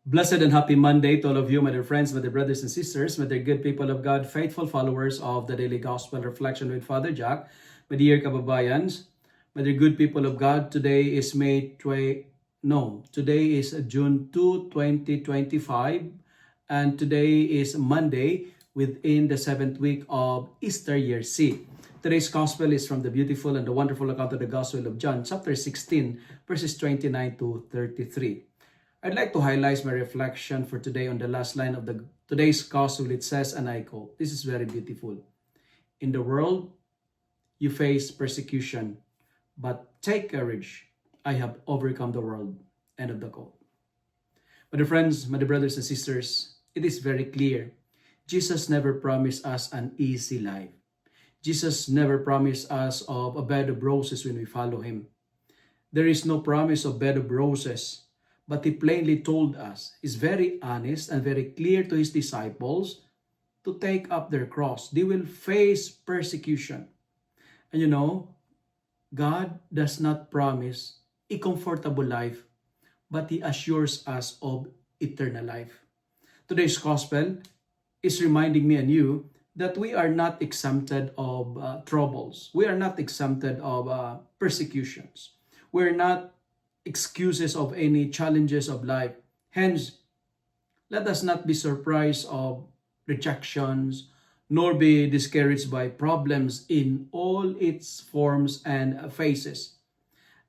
Blessed and happy Monday to all of you, my dear friends, my dear brothers and sisters, my dear good people of God, faithful followers of the Daily Gospel Reflection with Father Jack, my dear kababayans, my dear good people of God. Today is June 2, 2025, and today is Monday within the 7th week of Easter year C. Today's Gospel is from the beautiful and the wonderful account of the Gospel of John, chapter 16, verses 29 to 33. I'd like to highlight my reflection for today on the last line of today's gospel. It says, and I quote, this is very beautiful. In the world, you face persecution, but take courage. I have overcome the world. End of the quote. My dear friends, my dear brothers and sisters, it is very clear. Jesus never promised us an easy life. Jesus never promised us of a bed of roses when we follow Him. There is no promise of bed of roses. But He plainly told us, is very honest and very clear to His disciples to take up their cross. They will face persecution. And God does not promise a comfortable life, but He assures us of eternal life. Today's gospel is reminding me and you that we are not exempted of troubles. We are not exempted of persecutions. We are not excuses of any challenges of life. Hence, let us not be surprised of rejections, nor be discouraged by problems in all its forms and phases.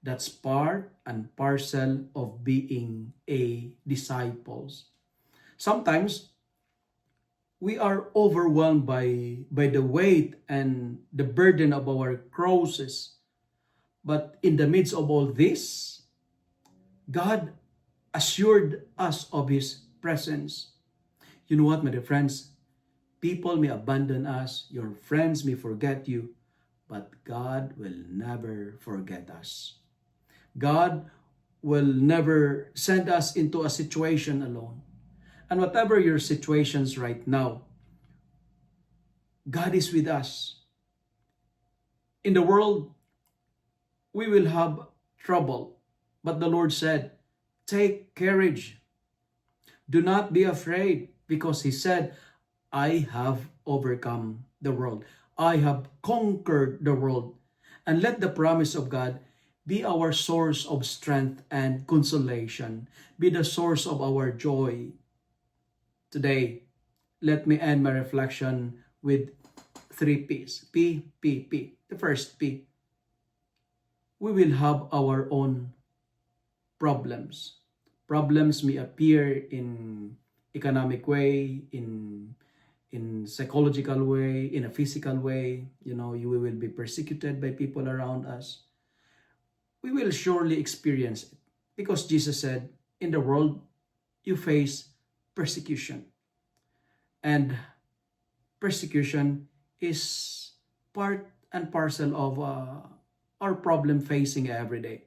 That's part and parcel of being a disciples. Sometimes, we are overwhelmed by the weight and the burden of our crosses. But in the midst of all this, God assured us of His presence. You know what, my dear friends? People may abandon us, your friends may forget you, but God will never forget us. God will never send us into a situation alone. And whatever your situations right now, God is with us. In the world, we will have trouble. But the Lord said, take courage. Do not be afraid, because He said, I have overcome the world. I have conquered the world. And let the promise of God be our source of strength and consolation, be the source of our joy. Today, let me end my reflection with 3 P's. P. The first P. We will have our own problems. Problems may appear in economic way, in psychological way, in a physical way. You will be persecuted by people around us. We will surely experience it, because Jesus said, in the world, you face persecution. And persecution is part and parcel of our problem facing every day.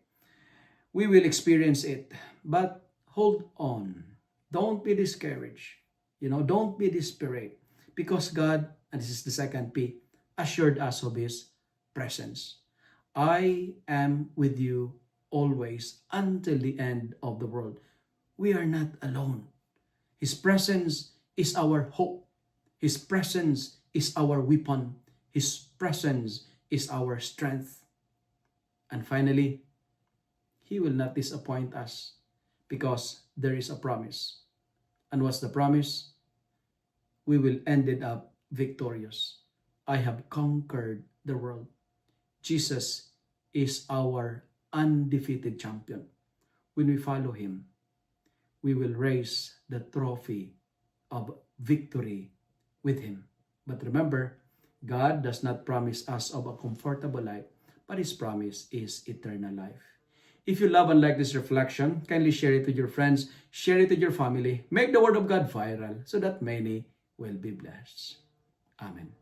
We will experience it, but hold on. Don't be discouraged. Don't be desperate, because God, and this is the second P, assured us of His presence. I am with you always until the end of the world. We are not alone. His presence is our hope. His presence is our weapon. His presence is our strength. And finally, He will not disappoint us, because there is a promise. And what's the promise? We will end it up victorious. I have conquered the world. Jesus is our undefeated champion. When we follow Him, we will raise the trophy of victory with Him. But remember, God does not promise us of a comfortable life, but His promise is eternal life. If you love and like this reflection, kindly share it with your friends, share it with your family, make the Word of God viral so that many will be blessed. Amen.